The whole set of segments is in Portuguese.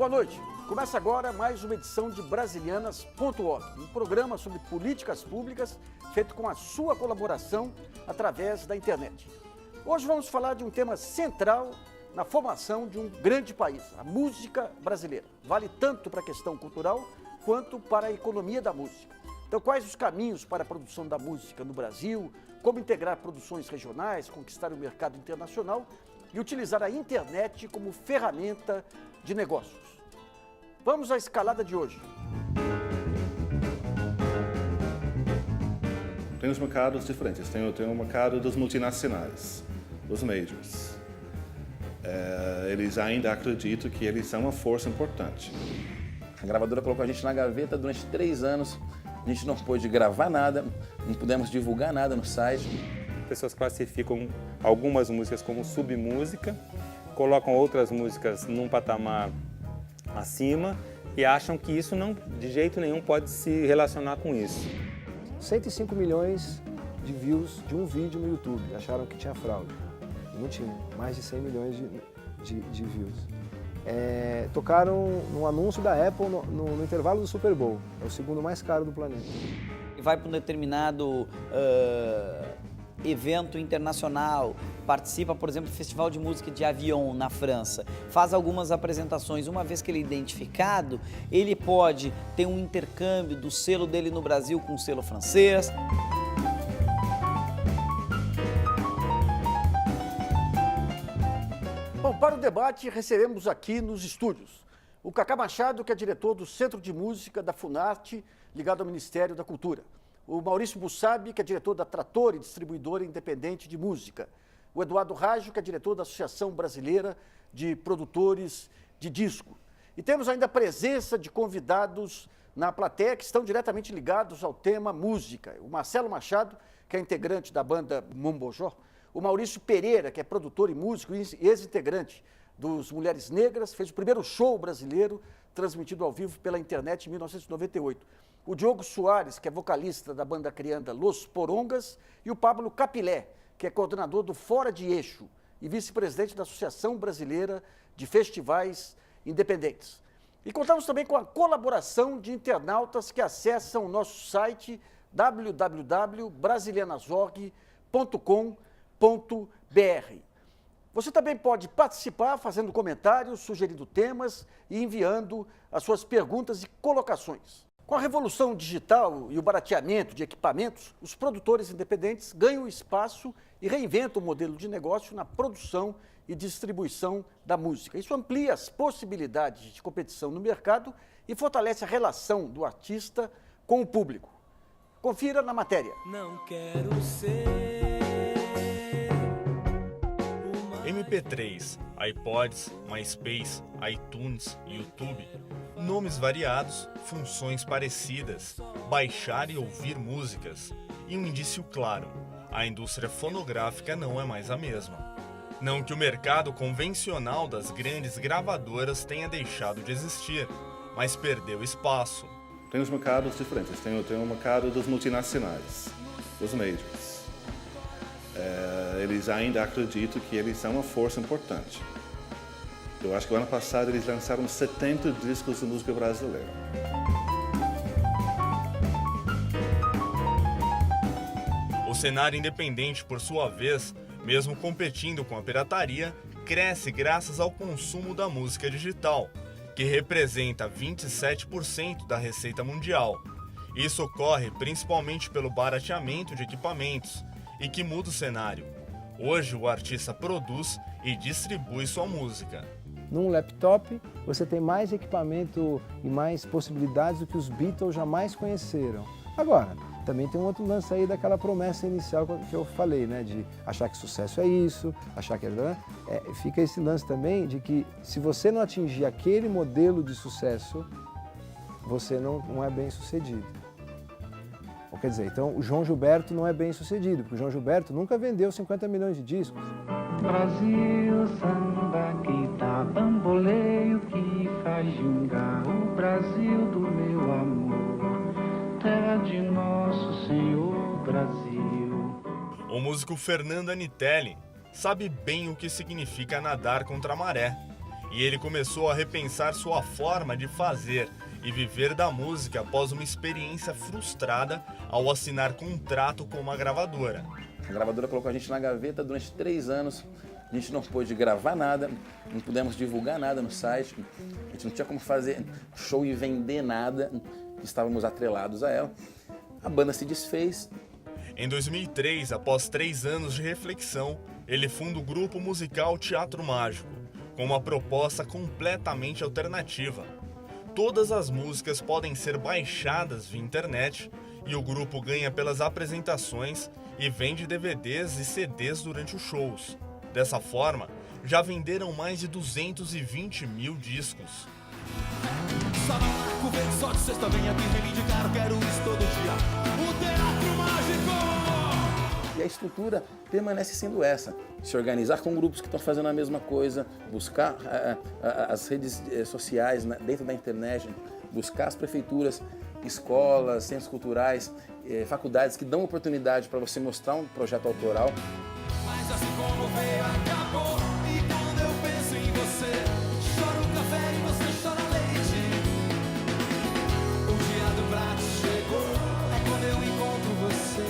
boa noite. Começa agora mais uma edição de Brasilianas.org, um programa sobre políticas públicas feito com a sua colaboração através da internet. Hoje vamos falar de um tema central na formação de um grande país, a música brasileira. Vale tanto para a questão cultural quanto para a economia da música. Então, quais os caminhos para a produção da música no Brasil, como integrar produções regionais, conquistar o mercado internacional e utilizar a internet como ferramenta de negócios. Vamos à escalada de hoje. Tem os mercados diferentes. Tem o mercado dos multinacionais, dos majors. Eles ainda acreditam que eles são uma força importante. A gravadora colocou a gente na gaveta durante 3 anos. A gente não pôde gravar nada, não pudemos divulgar nada no site. Pessoas classificam algumas músicas como submúsica, colocam outras músicas num patamar acima e acham que isso não, de jeito nenhum, pode se relacionar com isso. 105 milhões de views de um vídeo no YouTube. Acharam que tinha fraude. Não tinha. Mais de 100 milhões de views. Tocaram num anúncio da Apple no intervalo do Super Bowl. É o segundo mais caro do planeta. Vai para um determinado evento internacional, participa, por exemplo, do Festival de Música de Avignon, na França, faz algumas apresentações. Uma vez que ele é identificado, ele pode ter um intercâmbio do selo dele no Brasil com o selo francês. Bom, para o debate, recebemos aqui nos estúdios o Cacá Machado, que é diretor do Centro de Música da Funarte, ligado ao Ministério da Cultura. O Maurício Bussabi, que é diretor da Trator e distribuidora independente de música. O Eduardo Raggio, que é diretor da Associação Brasileira de Produtores de Disco. E temos ainda a presença de convidados na plateia que estão diretamente ligados ao tema música. O Marcelo Machado, que é integrante da banda Mombojó. O Maurício Pereira, que é produtor e músico e ex-integrante dos Mulheres Negras, fez o primeiro show brasileiro transmitido ao vivo pela internet em 1998. O Diogo Soares, que é vocalista da banda crianda Los Porongas, e o Pablo Capilé, que é coordenador do Fora de Eixo e vice-presidente da Associação Brasileira de Festivais Independentes. E contamos também com a colaboração de internautas que acessam o nosso site www.brasilianasorg.com.br. Você também pode participar fazendo comentários, sugerindo temas e enviando as suas perguntas e colocações. Com a revolução digital e o barateamento de equipamentos, os produtores independentes ganham espaço e reinventam o modelo de negócio na produção e distribuição da música. Isso amplia as possibilidades de competição no mercado e fortalece a relação do artista com o público. Confira na matéria. Não quero ser MP3, iPods, MySpace, iTunes, YouTube. Nomes variados, funções parecidas, baixar e ouvir músicas. E um indício claro, a indústria fonográfica não é mais a mesma. Não que o mercado convencional das grandes gravadoras tenha deixado de existir, mas perdeu espaço. Tem os mercados diferentes. Tem o mercado dos multinacionais, dos majors. Eles ainda acreditam que eles são uma força importante. Eu acho que o ano passado eles lançaram 70 discos de música brasileira. O cenário independente, por sua vez, mesmo competindo com a pirataria, cresce graças ao consumo da música digital, que representa 27% da receita mundial. Isso ocorre principalmente pelo barateamento de equipamentos e que muda o cenário. Hoje o artista produz e distribui sua música. Num laptop, você tem mais equipamento e mais possibilidades do que os Beatles jamais conheceram. Agora, também tem um outro lance aí daquela promessa inicial que eu falei, né? De achar que sucesso é isso, achar que fica esse lance também de que se você não atingir aquele modelo de sucesso, você não é bem sucedido. Ou quer dizer, então o João Gilberto não é bem sucedido, porque o João Gilberto nunca vendeu 50 milhões de discos. Brasil, samba que dá bamboleio, que faz gingar o Brasil do meu amor, terra de nosso Senhor Brasil. O músico Fernando Anitelli sabe bem o que significa nadar contra a maré. e ele começou a repensar sua forma de fazer e viver da música após uma experiência frustrada ao assinar contrato com uma gravadora. A gravadora colocou a gente na gaveta durante 3 anos, a gente não pôde gravar nada, não pudemos divulgar nada no site, a gente não tinha como fazer show e vender nada, estávamos atrelados a ela. A banda se desfez. Em 2003, após 3 anos de reflexão, ele funda o grupo musical Teatro Mágico, com uma proposta completamente alternativa. Todas as músicas podem ser baixadas via internet e o grupo ganha pelas apresentações e vende DVDs e CDs durante os shows. Dessa forma, já venderam mais de 220 mil discos. Só de sexta vem aqui reivindicar, quero isso todo dia. O Teatro Mágico! E a estrutura permanece sendo essa. Se organizar com grupos que estão fazendo a mesma coisa, buscar as redes sociais dentro da internet, buscar as prefeituras, escolas, centros culturais, faculdades que dão oportunidade para você mostrar um projeto autoral. Mas assim como veio, acabou. E quando eu penso em você, choro café e você chora leite. O dia do prato chegou, é quando eu encontro você.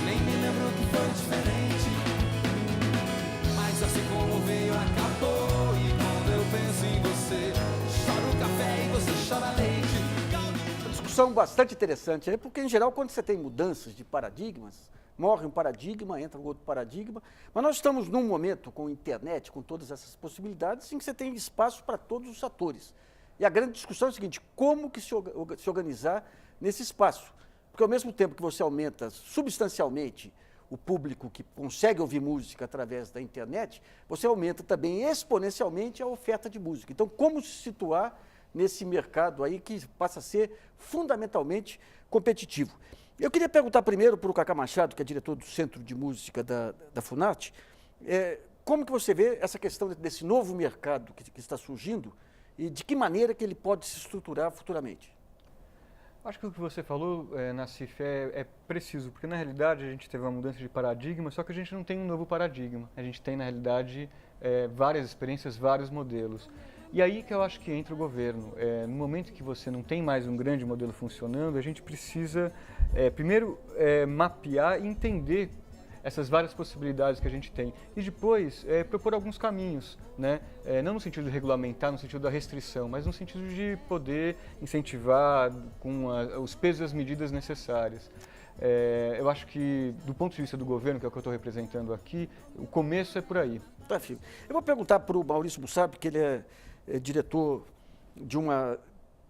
Nem me lembro que foi diferente. Mas assim como veio, acabou. E quando eu penso em você, choro café e você chora leite. Discussão bastante interessante, né? Porque, em geral, quando você tem mudanças de paradigmas, morre um paradigma, entra um outro paradigma, mas nós estamos num momento com a internet, com todas essas possibilidades, em que você tem espaço para todos os atores. E a grande discussão é a seguinte: como que se organizar nesse espaço? Porque ao mesmo tempo que você aumenta substancialmente o público que consegue ouvir música através da internet, você aumenta também exponencialmente a oferta de música. Então, como se situar nesse mercado aí que passa a ser fundamentalmente competitivo? Eu queria perguntar primeiro para o Cacá Machado, que é diretor do Centro de Música da Funarte, como que você vê essa questão desse novo mercado que está surgindo e de que maneira que ele pode se estruturar futuramente? Acho que o que você falou, Nassif, é preciso, porque na realidade a gente teve uma mudança de paradigma, só que a gente não tem um novo paradigma. A gente tem, na realidade, várias experiências, vários modelos. E aí que eu acho que entra o governo. No momento que você não tem mais um grande modelo funcionando, a gente precisa, primeiro, mapear e entender essas várias possibilidades que a gente tem. E depois, propor alguns caminhos, né? Não no sentido de regulamentar, no sentido da restrição, mas no sentido de poder incentivar com os pesos e as medidas necessárias. Eu acho que, do ponto de vista do governo, que é o que eu estou representando aqui, o começo é por aí. Tá, filho. Eu vou perguntar para o Maurício Mussabi, que ele é diretor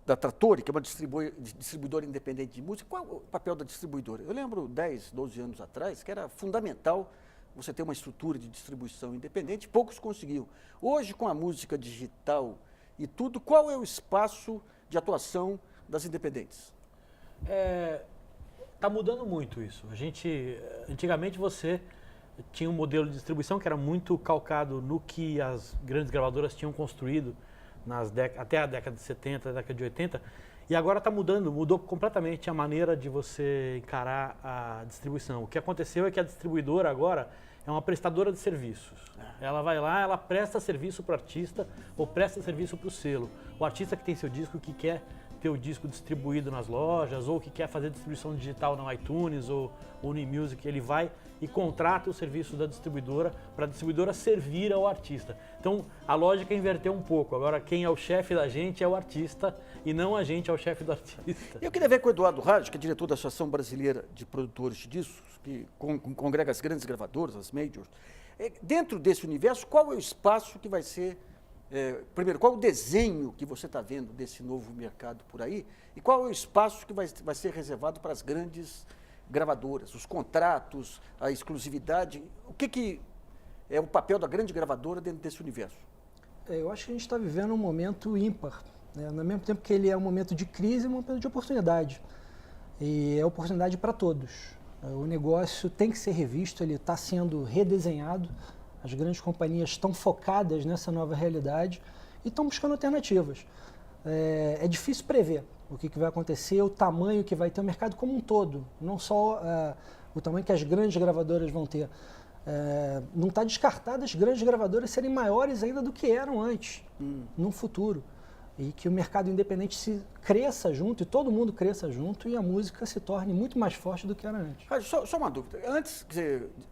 da Trattori, que é uma distribuidora independente de música. Qual é o papel da distribuidora? Eu lembro 10, 12 anos atrás que era fundamental você ter uma estrutura de distribuição independente, poucos conseguiam. Hoje, com a música digital e tudo, qual é o espaço de atuação das independentes? Está mudando muito isso. Antigamente você tinha um modelo de distribuição que era muito calcado no que as grandes gravadoras tinham construído até a década de 70, década de 80, e agora está mudou completamente a maneira de você encarar a distribuição. O que aconteceu é que a distribuidora agora é uma prestadora de serviços. Ela vai lá, ela presta serviço para o artista ou presta serviço para o selo. O artista que tem seu disco, que quer ter o disco distribuído nas lojas, ou que quer fazer distribuição digital no iTunes ou no eMusic, ele vai e contrata o serviço da distribuidora para a distribuidora servir ao artista. Então, a lógica inverteu um pouco. Agora, quem é o chefe da gente é o artista e não a gente é o chefe do artista. Eu queria ver com o Eduardo Raj, que é diretor da Associação Brasileira de Produtores de Discos, que congrega as grandes gravadoras, as majors. Dentro desse universo, qual é o espaço que vai ser... primeiro, qual é o desenho que você está vendo desse novo mercado por aí? E qual é o espaço que vai ser reservado para as grandes gravadoras, os contratos, a exclusividade? O que é o papel da grande gravadora dentro desse universo? Eu acho que a gente está vivendo um momento ímpar, né? No mesmo tempo que ele é um momento de crise, é um momento de oportunidade. E é oportunidade para todos. O negócio tem que ser revisto, ele está sendo redesenhado. As grandes companhias estão focadas nessa nova realidade e estão buscando alternativas. É difícil prever o que vai acontecer, o tamanho que vai ter o mercado como um todo, não só o tamanho que as grandes gravadoras vão ter. não está descartado as grandes gravadoras serem maiores ainda do que eram antes, no futuro. E que o mercado independente cresça junto, e todo mundo cresça junto, e a música se torne muito mais forte do que era antes. Só uma dúvida. Antes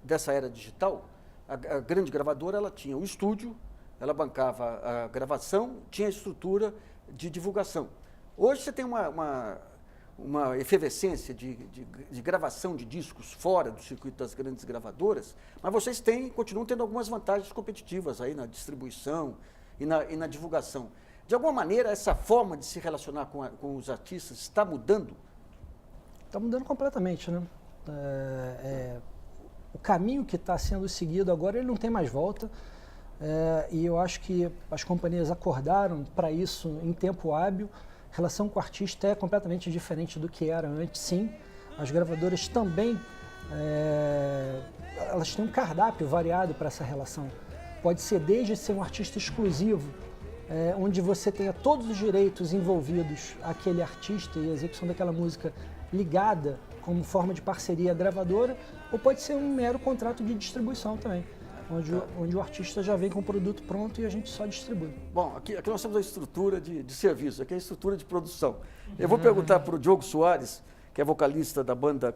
dessa era digital, a grande gravadora ela tinha o estúdio, ela bancava a gravação, tinha a estrutura de divulgação. Hoje você tem uma efervescência de gravação de discos fora do circuito das grandes gravadoras, mas vocês continuam tendo algumas vantagens competitivas aí na distribuição e na divulgação. De alguma maneira, essa forma de se relacionar com os artistas está mudando? Está mudando completamente, né? O caminho que está sendo seguido agora, ele não tem mais volta. E eu acho que as companhias acordaram para isso em tempo hábil. A relação com o artista é completamente diferente do que era antes, sim. As gravadoras também, elas têm um cardápio variado para essa relação. Pode ser desde ser um artista exclusivo, onde você tenha todos os direitos envolvidos àquele artista e a execução daquela música ligada como forma de parceria gravadora, ou pode ser um mero contrato de distribuição também, onde o artista já vem com o produto pronto e a gente só distribui. Bom, aqui nós temos a estrutura de serviço, aqui é a estrutura de produção. Eu vou perguntar para o Diogo Soares, que é vocalista da banda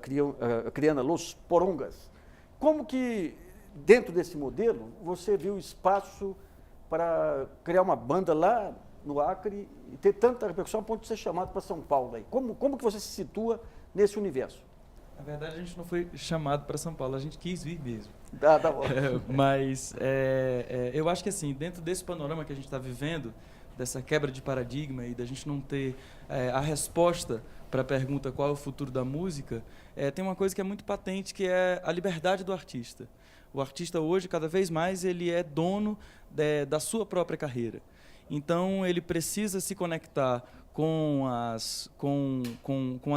criana Los Porongas, como que, dentro desse modelo, você viu espaço para criar uma banda lá no Acre e ter tanta repercussão a ponto de ser chamado para São Paulo aí? Como que você se situa nesse universo? Na verdade, a gente não foi chamado para São Paulo, a gente quis vir mesmo. Tá bom. Mas eu acho que assim, dentro desse panorama que a gente está vivendo, dessa quebra de paradigma e da gente não ter a resposta para a pergunta qual é o futuro da música, tem uma coisa que é muito patente, que é a liberdade do artista. O artista hoje, cada vez mais, ele é dono da sua própria carreira. Então, ele precisa se conectar com as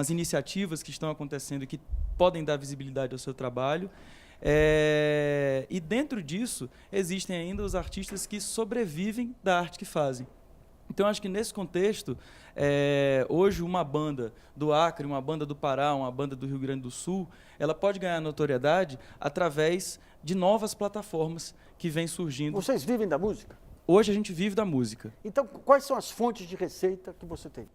iniciativas que estão acontecendo e que podem dar visibilidade ao seu trabalho. E dentro disso, existem ainda os artistas que sobrevivem da arte que fazem. Então, acho que nesse contexto, hoje uma banda do Acre, uma banda do Pará, uma banda do Rio Grande do Sul, ela pode ganhar notoriedade através de novas plataformas que vêm surgindo. Vocês vivem da música? Hoje a gente vive da música. Então, quais são as fontes de receita que você tem?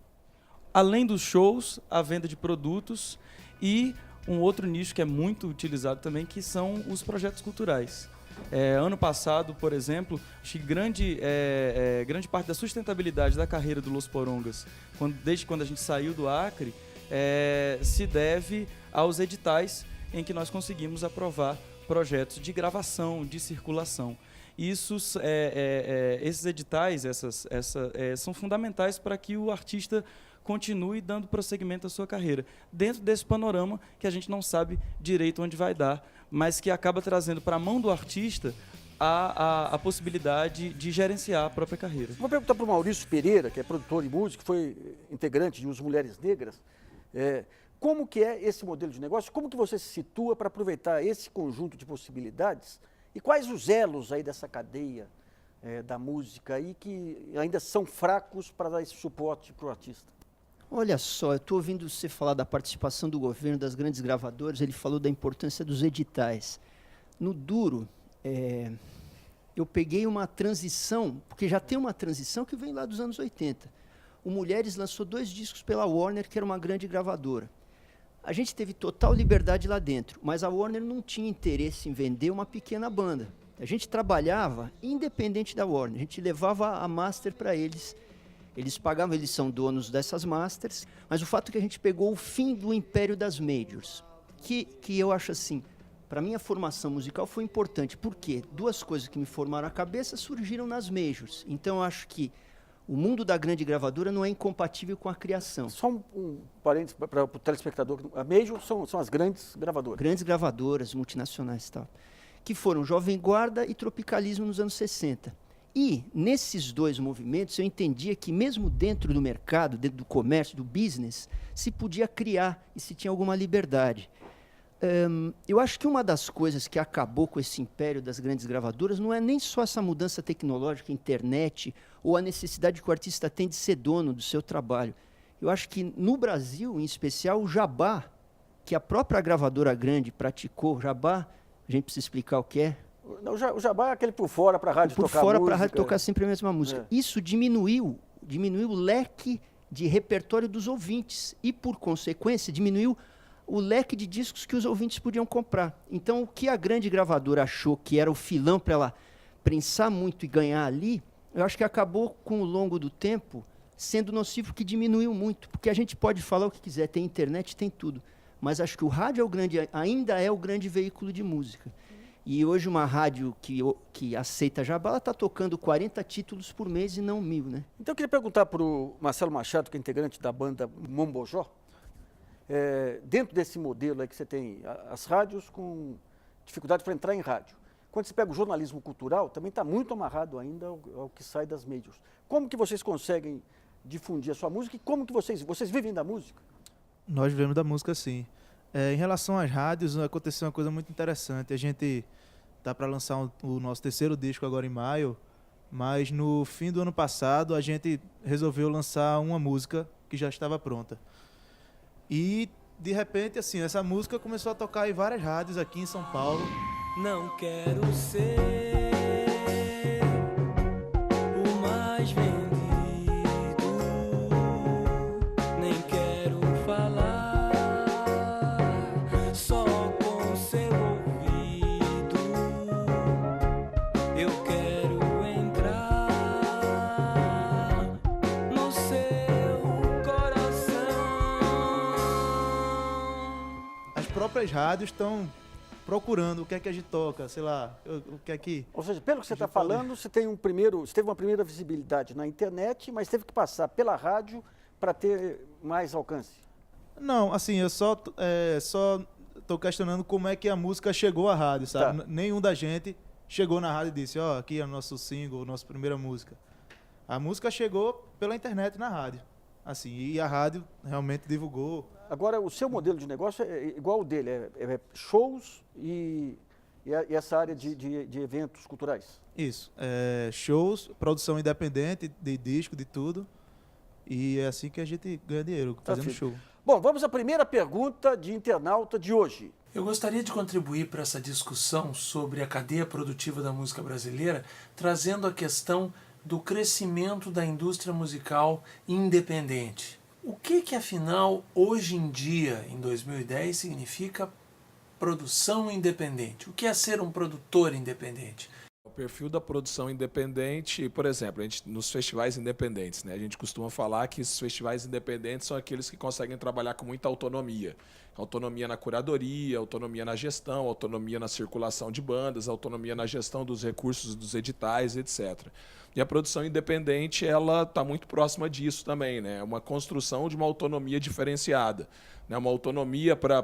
Além dos shows, a venda de produtos e um outro nicho que é muito utilizado também, que são os projetos culturais. Ano passado, por exemplo, acho que grande parte da sustentabilidade da carreira do Los Porongas, desde quando a gente saiu do Acre, se deve aos editais em que nós conseguimos aprovar projetos de gravação, de circulação. Esses editais são fundamentais para que o artista continue dando prosseguimento à sua carreira, dentro desse panorama que a gente não sabe direito onde vai dar, mas que acaba trazendo para a mão do artista a possibilidade de gerenciar a própria carreira. Vou perguntar para o Maurício Pereira, que é produtor e músico, foi integrante de Os Mulheres Negras, como que é esse modelo de negócio, como que você se situa para aproveitar esse conjunto de possibilidades e quais os elos aí dessa cadeia da música aí que ainda são fracos para dar esse suporte para o artista? Olha só, eu estou ouvindo você falar da participação do governo, das grandes gravadoras, ele falou da importância dos editais. No duro, eu peguei uma transição, porque já tem uma transição que vem lá dos anos 80. O Mulheres lançou 2 discos pela Warner, que era uma grande gravadora. A gente teve total liberdade lá dentro, mas a Warner não tinha interesse em vender uma pequena banda. A gente trabalhava independente da Warner, a gente levava a master para eles. Eles pagavam, eles são donos dessas masters, mas o fato é que a gente pegou o fim do império das majors, que eu acho assim, para minha formação musical foi importante, porque 2 coisas que me formaram a cabeça surgiram nas majors. Então eu acho que o mundo da grande gravadora não é incompatível com a criação. Só um parênteses para o telespectador, a major são as grandes gravadoras. Grandes gravadoras, multinacionais e tal, que foram Jovem Guarda e Tropicalismo nos anos 60. E, nesses 2 movimentos, eu entendia que, mesmo dentro do mercado, dentro do comércio, do business, se podia criar e se tinha alguma liberdade. Eu acho que uma das coisas que acabou com esse império das grandes gravadoras não é nem só essa mudança tecnológica, internet, ou a necessidade que o artista tem de ser dono do seu trabalho. Eu acho que, no Brasil, em especial, o jabá, que a própria gravadora grande praticou, o jabá A gente precisa explicar o que é. Não, o jabá é aquele por fora para a rádio tocar música. Por fora para a rádio tocar sempre a mesma música. Isso diminuiu o leque de repertório dos ouvintes e, por consequência, diminuiu o leque de discos que os ouvintes podiam comprar. Então, o que a grande gravadora achou que era o filão para ela prensar muito e ganhar ali, eu acho que acabou, com o longo do tempo, sendo nocivo, que diminuiu muito. Porque a gente pode falar o que quiser, tem internet, tem tudo. Mas acho que o rádio ainda é o grande veículo de música. E hoje uma rádio que aceita jabá, ela está tocando 40 títulos por mês e não 1000, né? Então eu queria perguntar para o Marcelo Machado, que é integrante da banda Mombojó, dentro desse modelo aí que você tem as rádios com dificuldade para entrar em rádio. Quando você pega o jornalismo cultural, também está muito amarrado ainda ao que sai das mídias. Como que vocês conseguem difundir a sua música e como que vocês vivem da música? Nós vivemos da música, sim. Em relação às rádios, aconteceu uma coisa muito interessante. A gente está para lançar o nosso terceiro disco agora em maio, mas no fim do ano passado a gente resolveu lançar uma música que já estava pronta. E, de repente, assim, essa música começou a tocar em várias rádios aqui em São Paulo. Não quero ser o mais vendido, nem quero falar só com seu ouvido. Eu quero entrar no seu coração. As próprias rádios estão procurando o que é que a gente toca, sei lá, o que é que... Ou seja, pelo que você está falando, você teve uma primeira visibilidade na internet, mas teve que passar pela rádio para ter mais alcance. Não, assim, eu só estou questionando como é que a música chegou à rádio, sabe? Tá. Nenhum da gente chegou na rádio e disse, aqui é o nosso single, nossa primeira música. A música chegou pela internet na rádio, assim, e a rádio realmente divulgou. Agora, o seu modelo de negócio é igual ao dele, é shows e essa área de eventos culturais. Isso, shows, produção independente, de disco, de tudo, e é assim que a gente ganha dinheiro, fazendo show. Bom, vamos à primeira pergunta de internauta de hoje. Eu gostaria de contribuir para essa discussão sobre a cadeia produtiva da música brasileira, trazendo a questão do crescimento da indústria musical independente. O que afinal, hoje em dia, em 2010, significa produção independente? O que é ser um produtor independente? O perfil da produção independente, por exemplo, nos festivais independentes, né, a gente costuma falar que esses festivais independentes são aqueles que conseguem trabalhar com muita autonomia. Autonomia na curadoria, autonomia na gestão, autonomia na circulação de bandas, autonomia na gestão dos recursos dos editais, etc. E a produção independente, ela está muito próxima disso também, né? É uma construção de uma autonomia diferenciada, né? Uma autonomia para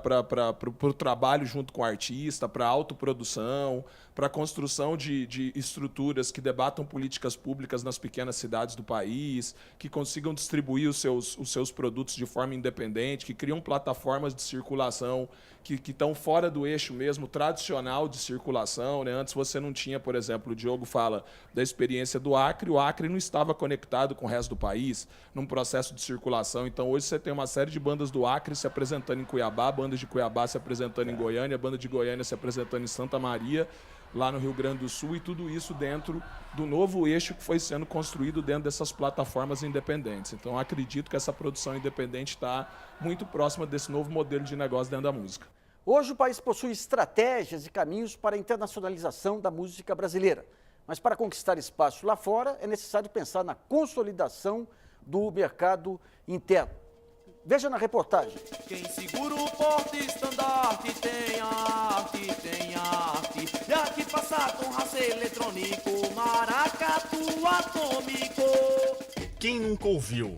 o trabalho junto com o artista, para a autoprodução, para a construção de estruturas que debatam políticas públicas nas pequenas cidades do país, que consigam distribuir os seus produtos de forma independente, que criam plataformas de circulação que estão fora do eixo mesmo tradicional de circulação, né? Antes você não tinha, por exemplo, o Diogo fala da experiência do Acre, o Acre não estava conectado com o resto do país num processo de circulação. Então hoje você tem uma série de bandas do Acre se apresentando em Cuiabá, bandas de Cuiabá se apresentando em Goiânia, banda de Goiânia se apresentando em Santa Maria, lá no Rio Grande do Sul, e tudo isso dentro do novo eixo que foi sendo construído dentro dessas plataformas independentes. Então, acredito que essa produção independente está muito próxima desse novo modelo de negócio dentro da música. Hoje o país possui estratégias e caminhos para a internacionalização da música brasileira. Mas para conquistar espaço lá fora, é necessário pensar na consolidação do mercado interno. Veja na reportagem. Quem segura o porte-estandarte tem arte, tem arte. E aqui passa com raça eletrônico, maracatu atômico. Quem nunca ouviu?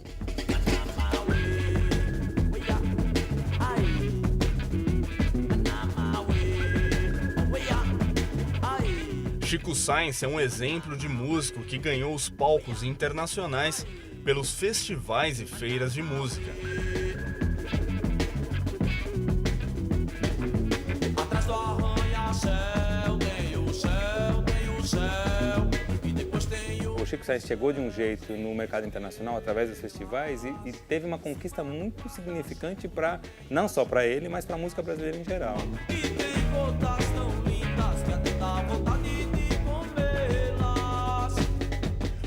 Chico Science é um exemplo de músico que ganhou os palcos internacionais pelos festivais e feiras de música. Atrás do arranha-céu tem o céu, tem o céu. E depois tem o... O Chico Science chegou de um jeito no mercado internacional através dos festivais e teve uma conquista muito significante não só para ele, mas para a música brasileira em geral. E tem botas tão lindas.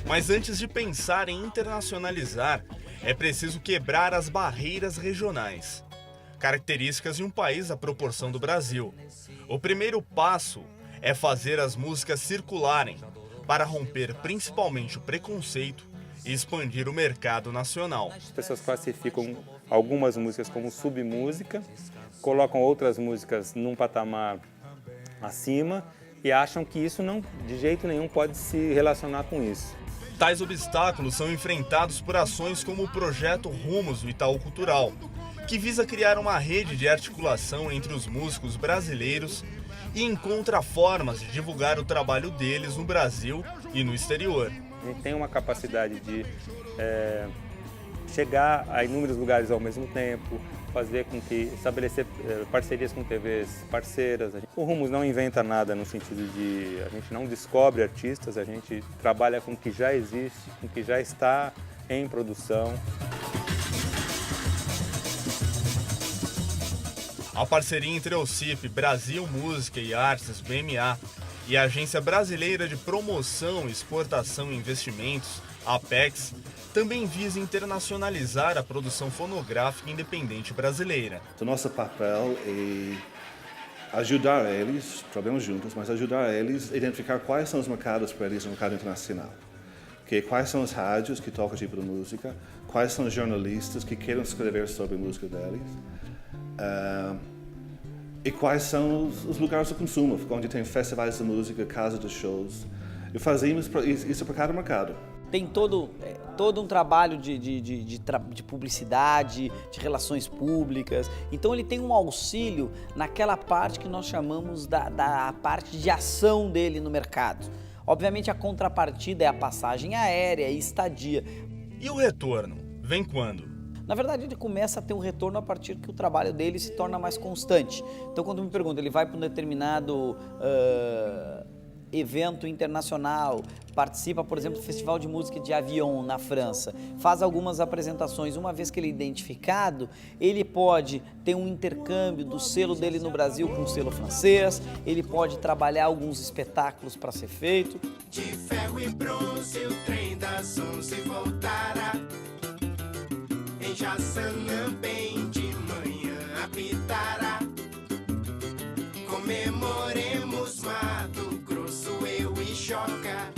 Mas antes de pensar em internacionalizar, é preciso quebrar as barreiras regionais. Características de um país da proporção do Brasil. O primeiro passo é fazer as músicas circularem, para romper principalmente o preconceito e expandir o mercado nacional. As pessoas classificam algumas músicas como submúsica, colocam outras músicas num patamar acima e acham que isso não, de jeito nenhum, pode se relacionar com isso. Tais obstáculos são enfrentados por ações como o projeto Rumos do Itaú Cultural, que visa criar uma rede de articulação entre os músicos brasileiros e encontra formas de divulgar o trabalho deles no Brasil e no exterior. A gente tem uma capacidade de chegar a inúmeros lugares ao mesmo tempo, fazer com que estabelecer parcerias com TVs parceiras. O Rumos não inventa nada no sentido de a gente não descobre artistas, a gente trabalha com o que já existe, com o que já está em produção. A parceria entre a OCIP, Brasil Música e Artes, BMA, e a Agência Brasileira de Promoção, Exportação e Investimentos, APEX, também visa internacionalizar a produção fonográfica independente brasileira. O nosso papel é ajudar eles, trabalhamos juntos, mas ajudar eles a identificar quais são os mercados para eles no mercado internacional. Quais são as rádios que tocam tipo de música, quais são os jornalistas que querem escrever sobre a música deles. E quais são os lugares de consumo, onde tem festivais de música, casas de shows. E fazemos isso para cada mercado. Tem todo um trabalho de publicidade, de relações públicas. Então ele tem um auxílio naquela parte que nós chamamos da parte de ação dele no mercado. Obviamente a contrapartida é a passagem aérea e estadia. E o retorno? Vem quando? Na verdade, ele começa a ter um retorno a partir que o trabalho dele se torna mais constante. Então, quando me pergunta, ele vai para um determinado evento internacional, participa, por exemplo, do Festival de Música de Avignon, na França, faz algumas apresentações. Uma vez que ele é identificado, ele pode ter um intercâmbio do selo dele no Brasil com o selo francês, ele pode trabalhar alguns espetáculos para ser feito. De ferro e bronze, o trem das 11 voltará. Em Jaçanã, bem de manhã, apitará. Comemoremos Mato Grosso, eu e Joca,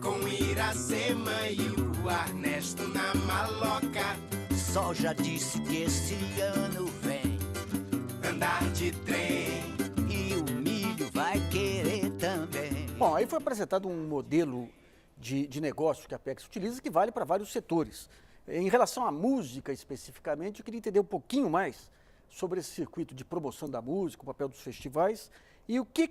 com Iracema e o Ernesto na maloca. Sol já disse que esse ano vem andar de trem e o milho vai querer também. Bom, aí foi apresentado um modelo de negócio que a Apex utiliza que vale para vários setores. Em relação à música especificamente, eu queria entender um pouquinho mais sobre esse circuito de promoção da música, o papel dos festivais e o que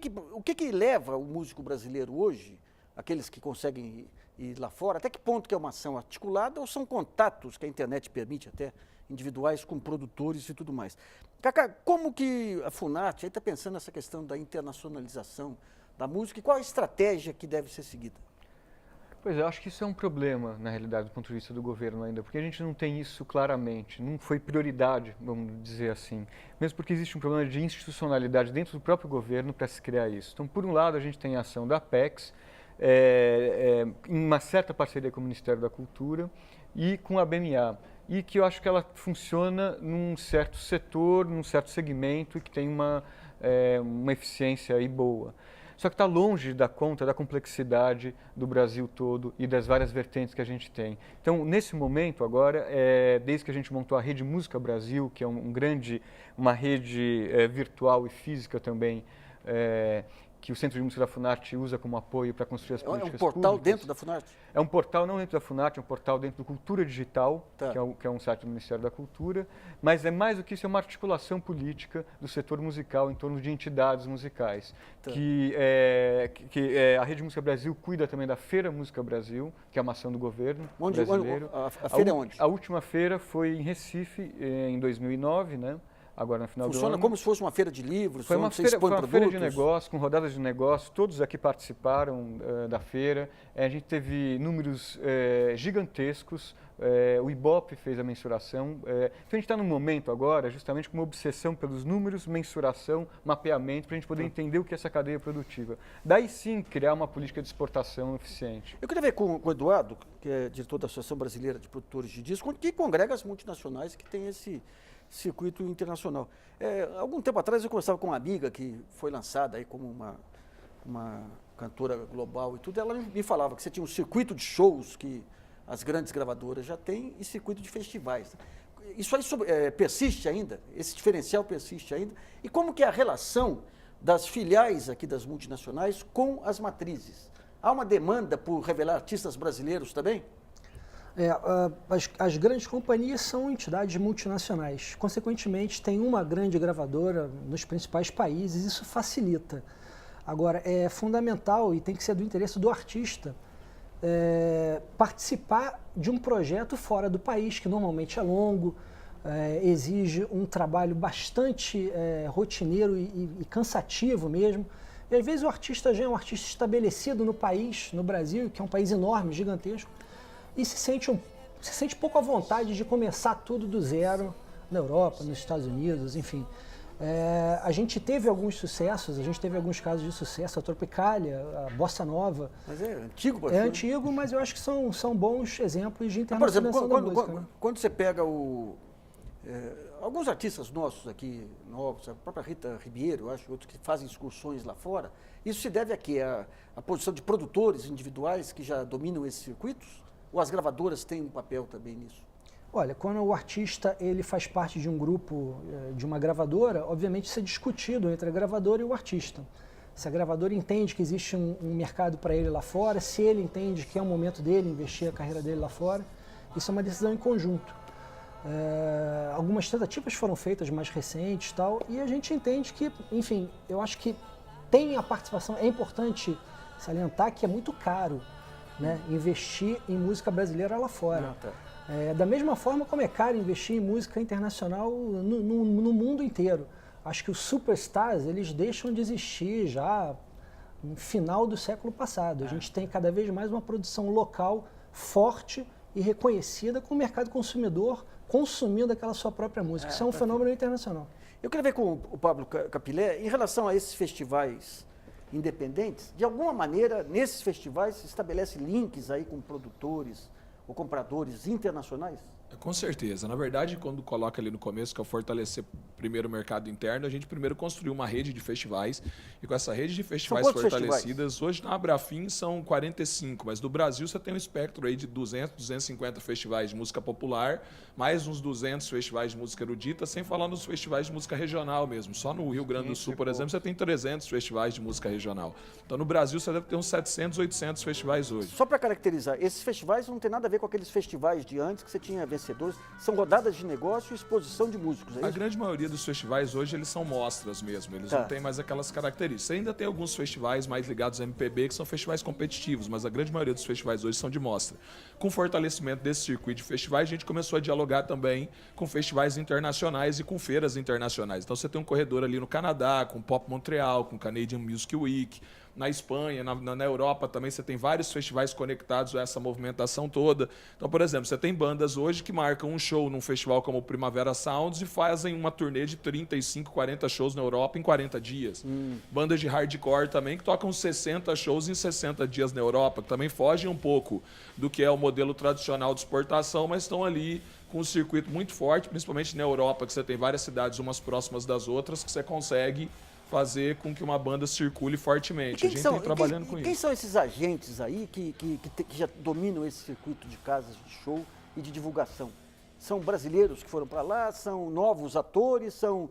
leva o músico brasileiro hoje, aqueles que conseguem ir lá fora, até que ponto que é uma ação articulada ou são contatos que a internet permite até individuais com produtores e tudo mais. Cacá, como que a Funarte está pensando nessa questão da internacionalização da música e qual a estratégia que deve ser seguida? Pois é, eu acho que isso é um problema, na realidade, do ponto de vista do governo ainda, porque a gente não tem isso claramente, não foi prioridade, vamos dizer assim, mesmo porque existe um problema de institucionalidade dentro do próprio governo para se criar isso. Então, por um lado, a gente tem a ação da Apex, em uma certa parceria com o Ministério da Cultura e com a BMA, e que eu acho que ela funciona num certo setor, num certo segmento e que tem uma eficiência aí boa. Só que está longe da conta da complexidade do Brasil todo e das várias vertentes que a gente tem. Então, nesse momento agora, desde que a gente montou a Rede Música Brasil, que é uma rede virtual e física também, que o Centro de Música da Funarte usa como apoio para construir as políticas públicas. É um portal dentro da Funarte? É um portal não dentro da Funarte, é um portal dentro do Cultura Digital, tá, que é um site do Ministério da Cultura, mas é mais do que isso, é uma articulação política do setor musical em torno de entidades musicais. Tá. A Rede Música Brasil cuida também da Feira Música Brasil, que é uma ação do governo brasileiro. A feira é onde? A última feira foi em Recife, em 2009, né? agora no final do ano. Funciona como se fosse uma feira de livros, Foi uma onde você feira, expõe foi uma feira de produtos? negócio, com rodadas de negócio, todos aqui participaram da feira. A gente teve números gigantescos, o Ibope fez a mensuração. Então a gente está num momento agora, justamente com uma obsessão pelos números, mensuração, mapeamento, para a gente poder entender o que é essa cadeia produtiva. Daí sim criar uma política de exportação eficiente. Eu queria ver com o Eduardo, que é diretor da Associação Brasileira de Produtores de Disco, que congrega as multinacionais que tem esse circuito internacional. Algum tempo atrás eu conversava com uma amiga que foi lançada aí como uma cantora global e tudo, ela me falava que você tinha um circuito de shows que as grandes gravadoras já têm e circuito de festivais. Isso aí persiste ainda? Esse diferencial persiste ainda? E como que é a relação das filiais aqui das multinacionais com as matrizes? Há uma demanda por revelar artistas brasileiros também? As grandes companhias são entidades multinacionais. Consequentemente, tem uma grande gravadora nos principais países, isso facilita. Agora, é fundamental e tem que ser do interesse do artista participar de um projeto fora do país, que normalmente é longo, exige um trabalho bastante rotineiro e cansativo mesmo. E às vezes o artista já é um artista estabelecido no país, no Brasil, que é um país enorme, gigantesco, e se sente pouco à vontade de começar tudo do zero na Europa, nos Estados Unidos, enfim. A gente teve alguns sucessos, a gente teve alguns casos de sucesso, a Tropicália, a Bossa Nova. Mas é antigo, bastante. É antigo, mas eu acho que são bons exemplos de internacionalização da música. Quando você pega alguns artistas nossos aqui, novos, a própria Rita Ribeiro, eu acho, outros que fazem excursões lá fora, isso se deve a quê? A posição de produtores individuais que já dominam esses circuitos? Ou as gravadoras têm um papel também nisso? Olha, quando o artista ele faz parte de um grupo, de uma gravadora, obviamente isso é discutido entre a gravadora e o artista. Se a gravadora entende que existe um mercado para ele lá fora, se ele entende que é o momento dele investir a carreira dele lá fora, isso é uma decisão em conjunto. Algumas tentativas foram feitas mais recentes e tal, e a gente entende que, enfim, eu acho que tem a participação, é importante salientar que é muito caro, né, investir em música brasileira lá fora. Da mesma forma como é caro investir em música internacional no mundo inteiro. Acho que os superstars, eles deixam de existir já no final do século passado. A gente tem cada vez mais uma produção local forte e reconhecida com o mercado consumidor consumindo aquela sua própria música. Isso é um fenômeno internacional. Eu queria ver com o Pablo Capilé, em relação a esses festivais independentes, de alguma maneira, nesses festivais se estabelece links aí com produtores ou compradores internacionais? Com certeza. Na verdade, quando coloca ali no começo que é o fortalecer primeiro o mercado interno, a gente primeiro construiu uma rede de festivais e com essa rede de festivais fortalecidas, hoje na Abrafim são 45, mas do Brasil você tem um espectro aí de 200, 250 festivais de música popular, mais uns 200 festivais de música erudita, sem falar nos festivais de música regional mesmo. Só no Rio Grande do Sul, por exemplo, você tem 300 festivais de música regional. Então no Brasil você deve ter uns 700, 800 festivais hoje. Só para caracterizar, esses festivais não tem nada a ver com aqueles festivais de antes que você tinha vencedores, são rodadas de negócio e exposição de músicos, é isso? A grande maioria dos festivais hoje, eles são mostras mesmo, eles não têm mais aquelas características. Você ainda tem alguns festivais mais ligados ao MPB, que são festivais competitivos, mas a grande maioria dos festivais hoje são de mostra. Com o fortalecimento desse circuito de festivais, a gente começou a dialogar também com festivais internacionais e com feiras internacionais. Então você tem um corredor ali no Canadá, com Pop Montreal, com Canadian Music Week. Na Espanha, na Europa também você tem vários festivais conectados a essa movimentação toda. Então, por exemplo, você tem bandas hoje que marcam um show num festival como o Primavera Sounds e fazem uma turnê de 35, 40 shows na Europa em 40 dias. Bandas de hardcore também que tocam 60 shows em 60 dias na Europa, que também fogem um pouco do que é o modelo tradicional de exportação, mas estão ali com um circuito muito forte, principalmente na Europa, que você tem várias cidades umas próximas das outras, que você consegue fazer com que uma banda circule fortemente. A gente está trabalhando com isso. Quem são esses agentes aí que já dominam esse circuito de casas de show e de divulgação? São brasileiros que foram para lá? São novos atores? São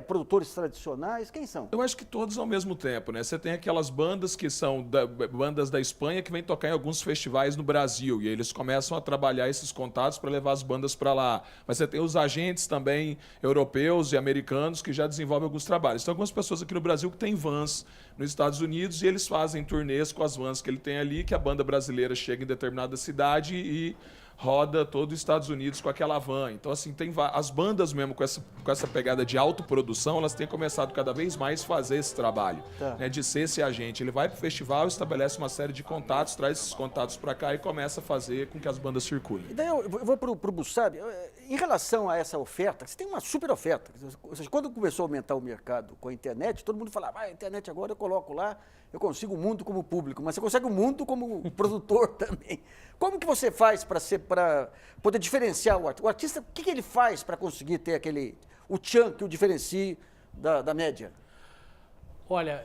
produtores tradicionais? Quem são? Eu acho que todos ao mesmo tempo, né? Você tem aquelas bandas que são bandas da Espanha que vêm tocar em alguns festivais no Brasil e eles começam a trabalhar esses contatos para levar as bandas para lá. Mas você tem os agentes também europeus e americanos que já desenvolvem alguns trabalhos. Tem algumas pessoas aqui no Brasil que têm vans nos Estados Unidos e eles fazem turnês com as vans que ele tem ali, que a banda brasileira chega em determinada cidade e roda todo os Estados Unidos com aquela van. Então, assim, as bandas mesmo com essa pegada de autoprodução, elas têm começado cada vez mais a fazer esse trabalho, né, de ser esse agente. Ele vai pro festival, estabelece uma série de contatos, traz esses contatos para cá e começa a fazer com que as bandas circulem. E daí eu vou pro Bussab. Em relação a essa oferta, você tem uma super oferta. Ou seja, quando começou a aumentar o mercado com a internet, todo mundo falava, a internet agora eu coloco lá, eu consigo o mundo como público, mas você consegue o mundo como produtor também. Como que você faz para poder diferenciar o artista? O artista, o que ele faz para conseguir ter o tchan que o diferencie da média? Olha,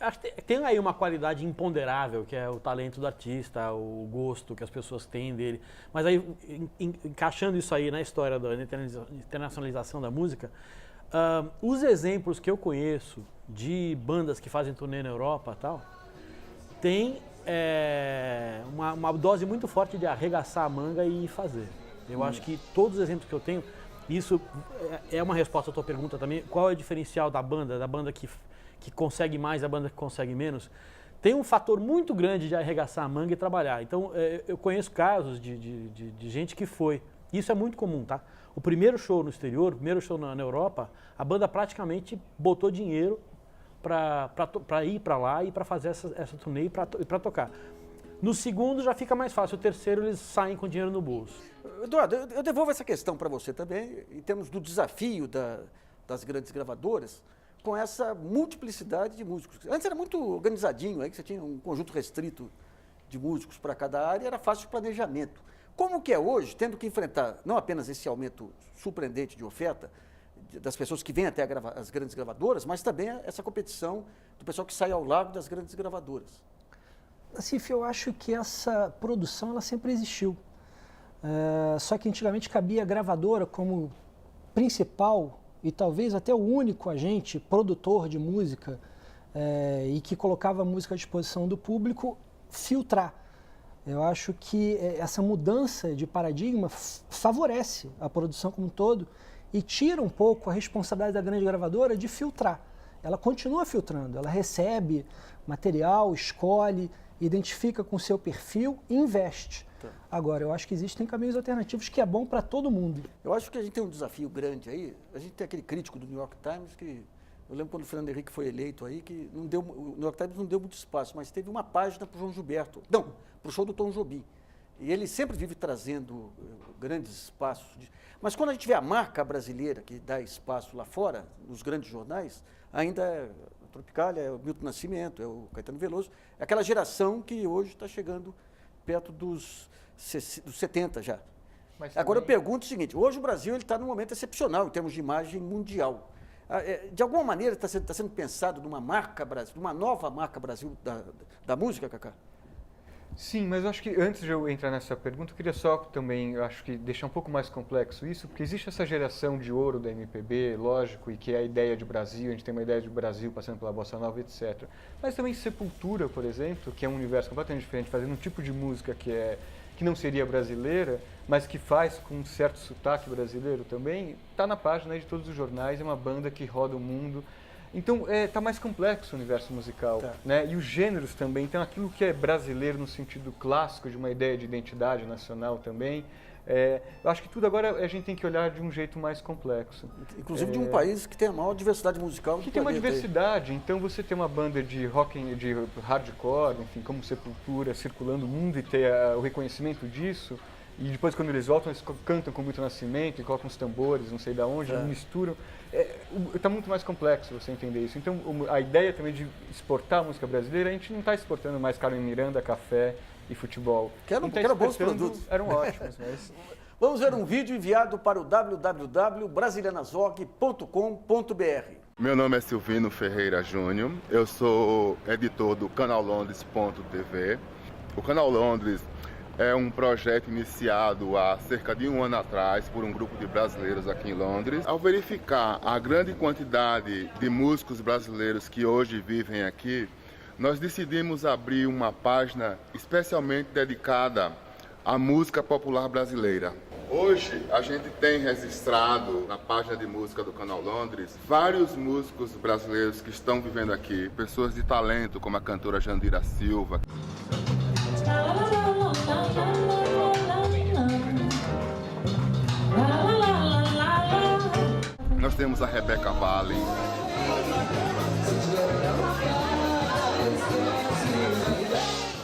acho que tem aí uma qualidade imponderável, que é o talento do artista, o gosto que as pessoas têm dele. Mas aí, encaixando isso aí na história da internacionalização da música, os exemplos que eu conheço de bandas que fazem turnê na Europa e tal, tem uma dose muito forte de arregaçar a manga e fazer. Eu acho que todos os exemplos que eu tenho, isso é uma resposta à tua pergunta também, qual é o diferencial da banda que consegue mais, da banda que consegue menos? Tem um fator muito grande de arregaçar a manga e trabalhar. Então, eu conheço casos de gente que foi. Isso é muito comum, tá? O primeiro show no exterior, o primeiro show na Europa, a banda praticamente botou dinheiro para ir para lá e para fazer essa turnê e para tocar. No segundo já fica mais fácil, o terceiro eles saem com dinheiro no bolso. Eduardo, eu devolvo essa questão para você também, em termos do desafio das grandes gravadoras, com essa multiplicidade de músicos. Antes era muito organizadinho, aí que você tinha um conjunto restrito de músicos para cada área, era fácil de planejamento. Como que é hoje, tendo que enfrentar não apenas esse aumento surpreendente de oferta das pessoas que vêm até as grandes gravadoras, mas também essa competição do pessoal que sai ao lado das grandes gravadoras? Cif, eu acho que essa produção ela sempre existiu. Só que antigamente cabia a gravadora como principal e talvez até o único agente produtor de música e que colocava a música à disposição do público filtrar. Eu acho que essa mudança de paradigma favorece a produção como um todo e tira um pouco a responsabilidade da grande gravadora de filtrar. Ela continua filtrando, ela recebe material, escolhe, identifica com o seu perfil e investe. Agora, eu acho que existem caminhos alternativos que é bom para todo mundo. Eu acho que a gente tem um desafio grande aí. A gente tem aquele crítico do New York Times que... Eu lembro quando o Fernando Henrique foi eleito aí, que o New York Times não deu muito espaço, mas teve uma página para o João Gilberto. Não, para o show do Tom Jobim. E ele sempre vive trazendo grandes espaços. Mas quando a gente vê a marca brasileira que dá espaço lá fora, nos grandes jornais, ainda é a Tropicália, é o Milton Nascimento, é o Caetano Veloso, é aquela geração que hoje está chegando perto dos 70 já. Agora eu pergunto o seguinte, hoje o Brasil está num momento excepcional em termos de imagem mundial. De alguma maneira está sendo pensado numa marca Brasil, numa nova marca Brasil da música, Cacá? Sim, mas eu acho que antes de eu entrar nessa pergunta, eu queria só também, eu acho que deixar um pouco mais complexo isso, porque existe essa geração de ouro da MPB, lógico, e que é a ideia de Brasil, a gente tem uma ideia de Brasil passando pela Bossa Nova, etc. Mas também Sepultura, por exemplo, que é um universo completamente diferente, fazendo um tipo de música que não seria brasileira, mas que faz com um certo sotaque brasileiro também, está na página de todos os jornais, é uma banda que roda o mundo. Então, está mais complexo o universo musical, né? E os gêneros também, então aquilo que é brasileiro no sentido clássico, de uma ideia de identidade nacional também, eu acho que tudo agora a gente tem que olhar de um jeito mais complexo. Inclusive de um país que tem a maior diversidade musical do que tem uma planeta diversidade, então você tem uma banda de rock, de hardcore, enfim, como Sepultura, circulando o mundo e ter o reconhecimento disso, e depois quando eles voltam, eles cantam com Milton Nascimento e colocam os tambores, não sei de onde, misturam. Está muito mais complexo você entender isso. Então a ideia também de exportar a música brasileira, a gente não está exportando mais Carmen Miranda, café e futebol. Que eram bons produtos. Eram ótimos, mas... Vamos ver um vídeo enviado para o www.brasilianasrock.com.br. Meu nome é Silvino Ferreira Júnior, eu sou editor do Canal Londres.tv. O Canal Londres é um projeto iniciado há cerca de um ano atrás por um grupo de brasileiros aqui em Londres. Ao verificar a grande quantidade de músicos brasileiros que hoje vivem aqui, nós decidimos abrir uma página especialmente dedicada à música popular brasileira. Hoje a gente tem registrado na página de música do Canal Londres vários músicos brasileiros que estão vivendo aqui, pessoas de talento como a cantora Jandira Silva. nós temos a Rebeca Vale.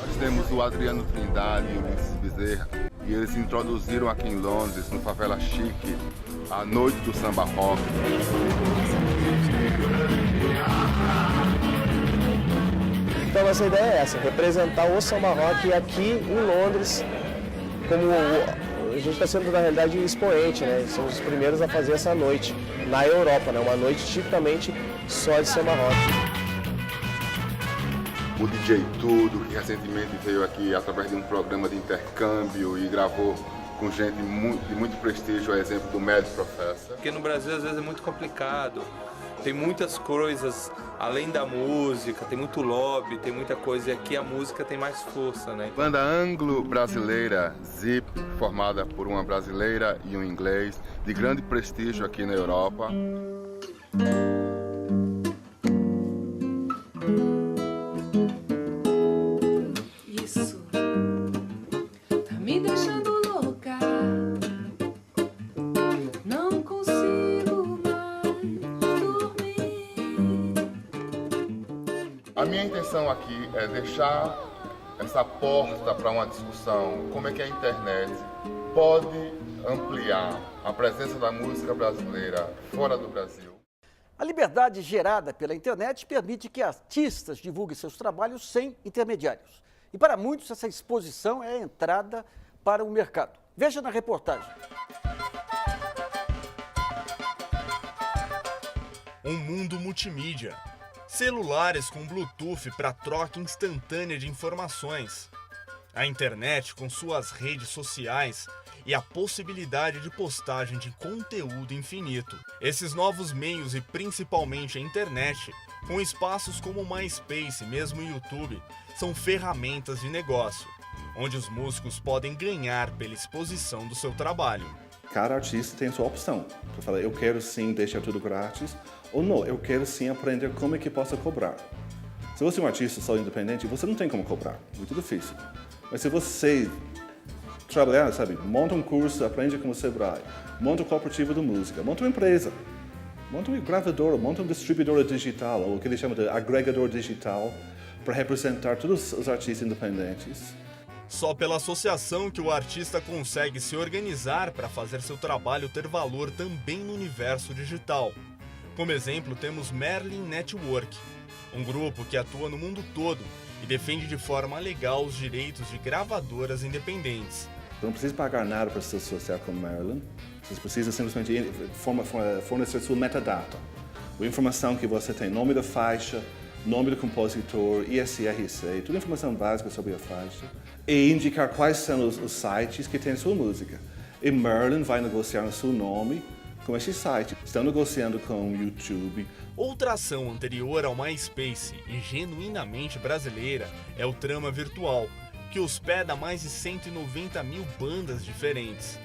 Nós temos o Adriano Trindade e o Ulisses Bezerra. E eles introduziram aqui em Londres, no Favela Chique, a Noite do Samba Rock. Então nossa ideia é essa, representar o samba rock aqui em Londres, como a gente está sendo na realidade expoente, né? Somos os primeiros a fazer essa noite na Europa, né? Uma noite tipicamente só de samba rock. O DJ Tudo, que recentemente veio aqui através de um programa de intercâmbio e gravou com gente de muito prestígio, a exemplo do Mad Professor. Porque no Brasil às vezes é muito complicado, tem muitas coisas além da música, tem muito lobby, tem muita coisa, e aqui a música tem mais força, né? Banda anglo-brasileira Zip, formada por uma brasileira e um inglês, de grande prestígio aqui na Europa. Isso tá me deixando louca, não consigo mais dormir. A minha intenção aqui é deixar essa porta para uma discussão, como é que a internet pode ampliar a presença da música brasileira fora do Brasil. A liberdade gerada pela internet permite que artistas divulguem seus trabalhos sem intermediários. E para muitos, essa exposição é a entrada para o mercado. Veja na reportagem. Um mundo multimídia. Celulares com Bluetooth para troca instantânea de informações. A internet com suas redes sociais e a possibilidade de postagem de conteúdo infinito. Esses novos meios e principalmente a internet, com espaços como o MySpace e mesmo o YouTube, são ferramentas de negócio, onde os músicos podem ganhar pela exposição do seu trabalho. Cada artista tem sua opção. Para falar, eu quero sim deixar tudo grátis, ou não, eu quero sim aprender como é que posso cobrar. Se você é um artista só independente, você não tem como cobrar, muito difícil. Mas se você trabalhar, sabe, monta um curso, aprende como Sebrae, monta uma cooperativa de música, monta uma empresa, monta uma gravadora, monta uma distribuidora digital, ou o que eles chamam de agregador digital, para representar todos os artistas independentes. Só pela associação que o artista consegue se organizar para fazer seu trabalho ter valor também no universo digital. Como exemplo, temos Merlin Network, um grupo que atua no mundo todo e defende de forma legal os direitos de gravadoras independentes. Você não precisa pagar nada para se associar com Merlin, você precisa simplesmente fornecer sua metadata. A informação que você tem, nome da faixa, nome do compositor, ISRC, toda a informação básica sobre a faixa, e indicar quais são os sites que têm sua música. E Merlin vai negociar o seu nome com esse site. Estão negociando com o YouTube. Outra ação anterior ao MySpace e genuinamente brasileira é o Trama Virtual, que hospeda mais de 190 mil bandas diferentes.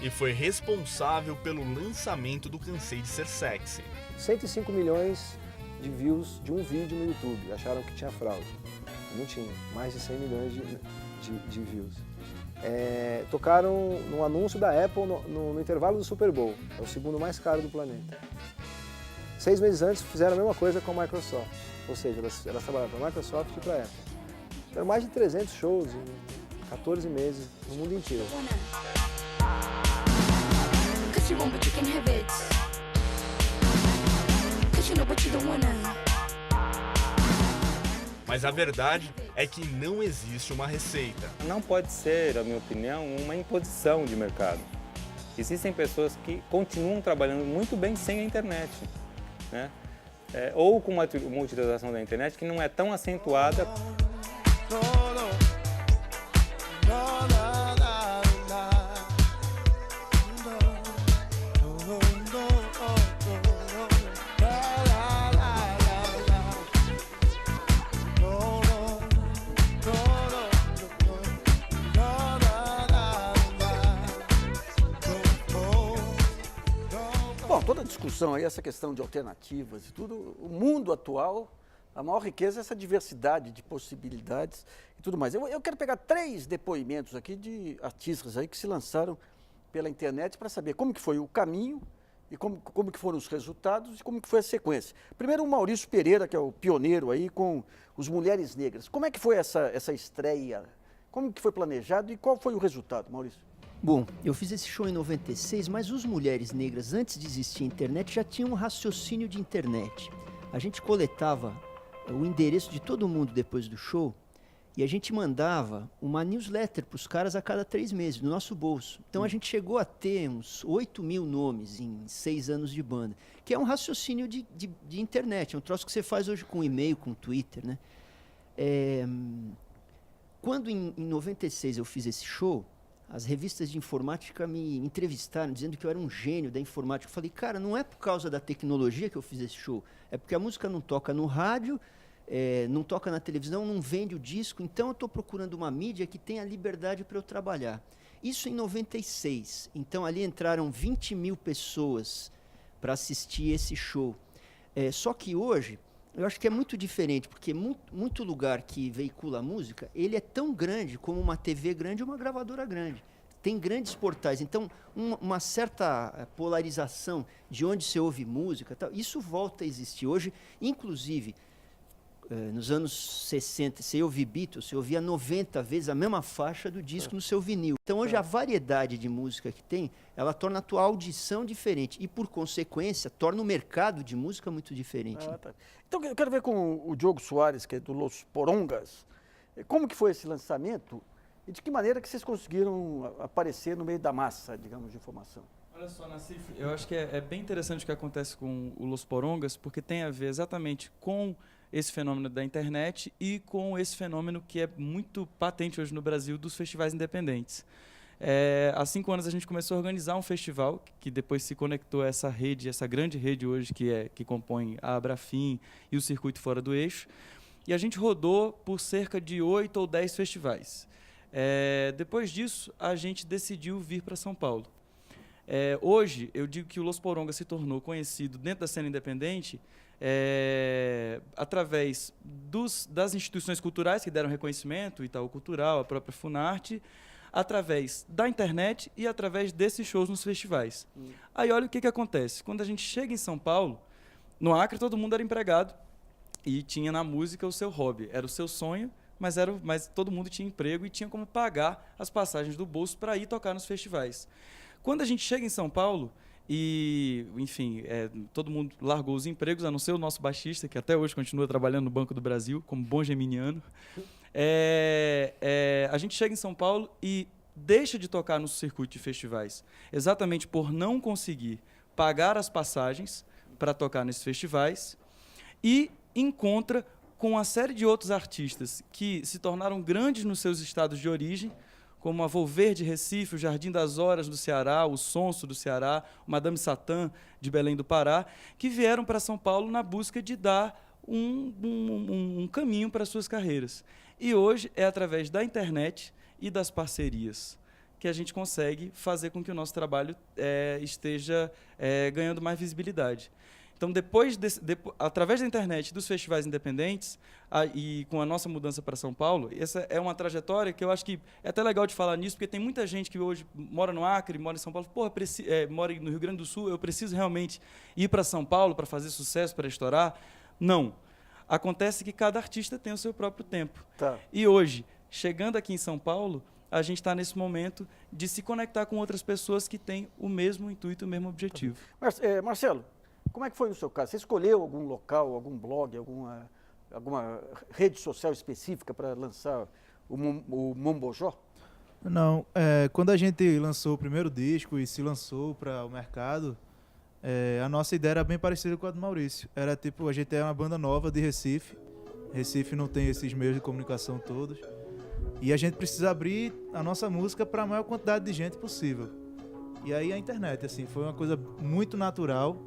E foi responsável pelo lançamento do Cansei de Ser Sexy. 105 milhões de views de um vídeo no YouTube. Acharam que tinha fraude. Não tinha. Mais de 100 milhões de views. Tocaram no anúncio da Apple no intervalo do Super Bowl. É o segundo mais caro do planeta. 6 meses antes fizeram a mesma coisa com a Microsoft. Ou seja, elas trabalharam para a Microsoft e para a Apple. Tiveram mais de 300 shows em 14 meses no mundo inteiro. Mas a verdade é que não existe uma receita. Não pode ser, na minha opinião, uma imposição de mercado. Existem pessoas que continuam trabalhando muito bem sem a internet, né? Ou com uma utilização da internet que não é tão acentuada. Bom, toda a discussão aí, essa questão de alternativas e tudo, o mundo atual, a maior riqueza é essa diversidade de possibilidades e tudo mais. Eu quero pegar 3 depoimentos aqui de artistas aí que se lançaram pela internet para saber como que foi o caminho e como que foram os resultados e como que foi a sequência. Primeiro o Maurício Pereira, que é o pioneiro aí com os Mulheres Negras. Como é que foi essa estreia? Como que foi planejado e qual foi o resultado, Maurício? Bom, eu fiz esse show em 96, mas os Mulheres Negras, antes de existir a internet, já tinham um raciocínio de internet. A gente coletava o endereço de todo mundo depois do show e a gente mandava uma newsletter para os caras a cada 3 meses, no nosso bolso. Então a gente chegou a ter uns 8 mil nomes em 6 anos de banda, que é um raciocínio de internet, é um troço que você faz hoje com e-mail, com Twitter, né? Quando em 96 eu fiz esse show, as revistas de informática me entrevistaram, dizendo que eu era um gênio da informática. Eu falei, cara, não é por causa da tecnologia que eu fiz esse show, é porque a música não toca no rádio, não toca na televisão, não vende o disco, então eu estou procurando uma mídia que tenha liberdade para eu trabalhar. Isso em 96, então ali entraram 20 mil pessoas para assistir esse show. Só que hoje, eu acho que é muito diferente, porque muito lugar que veicula música, ele é tão grande como uma TV grande ou uma gravadora grande. Tem grandes portais, então uma certa polarização de onde se ouve música, tal, isso volta a existir. Hoje, inclusive, nos anos 60, você ouvia Beatles, você ouvia 90 vezes a mesma faixa do disco no seu vinil. Então hoje a variedade de música que tem, ela torna a tua audição diferente e, por consequência, torna o mercado de música muito diferente. Tá. Então eu quero ver com o Diogo Soares, que é do Los Porongas, como que foi esse lançamento e de que maneira que vocês conseguiram aparecer no meio da massa, digamos, de informação. Olha só, Nassif, eu acho que é bem interessante o que acontece com o Los Porongas, porque tem a ver exatamente com esse fenômeno da internet e com esse fenômeno que é muito patente hoje no Brasil dos festivais independentes. Há 5 anos a gente começou a organizar um festival que depois se conectou a essa rede, essa grande rede hoje que compõe a Abrafim e o Circuito Fora do Eixo. E a gente rodou por cerca de 8 ou 10 festivais. Depois disso, a gente decidiu vir para São Paulo. Hoje, eu digo que o Los Porongas se tornou conhecido dentro da cena independente através das instituições culturais que deram reconhecimento, Itaú Cultural, a própria Funarte, através da internet e através desses shows nos festivais. Aí olha o que acontece. Quando a gente chega em São Paulo, no Acre todo mundo era empregado e tinha na música o seu hobby, era o seu sonho, mas todo mundo tinha emprego e tinha como pagar as passagens do bolso para ir tocar nos festivais. Quando a gente chega em São Paulo, e, enfim, todo mundo largou os empregos, a não ser o nosso baixista, que até hoje continua trabalhando no Banco do Brasil, como bom geminiano. A gente chega em São Paulo e deixa de tocar no circuito de festivais, exatamente por não conseguir pagar as passagens para tocar nesses festivais, e encontra com uma série de outros artistas que se tornaram grandes nos seus estados de origem, como a Volverde Recife, o Jardim das Horas do Ceará, o Sonso do Ceará, o Madame Satã de Belém do Pará, que vieram para São Paulo na busca de dar um caminho para suas carreiras. E hoje é através da internet e das parcerias que a gente consegue fazer com que o nosso trabalho esteja ganhando mais visibilidade. Então, através da internet e dos festivais independentes, e com a nossa mudança para São Paulo, essa é uma trajetória que eu acho que é até legal de falar nisso, porque tem muita gente que hoje mora no Acre, mora em São Paulo, mora no Rio Grande do Sul, eu preciso realmente ir para São Paulo para fazer sucesso, para estourar. Não. Acontece que cada artista tem o seu próprio tempo. Tá. E hoje, chegando aqui em São Paulo, a gente está nesse momento de se conectar com outras pessoas que têm o mesmo intuito, o mesmo objetivo. Marcelo, como é que foi no seu caso? Você escolheu algum local, algum blog, alguma rede social específica para lançar o Mombojó? Não, quando a gente lançou o primeiro disco e se lançou para o mercado, a nossa ideia era bem parecida com a do Maurício. Era tipo, a gente é uma banda nova de Recife. Recife não tem esses meios de comunicação todos. E a gente precisa abrir a nossa música para a maior quantidade de gente possível. E aí a internet, assim, foi uma coisa muito natural,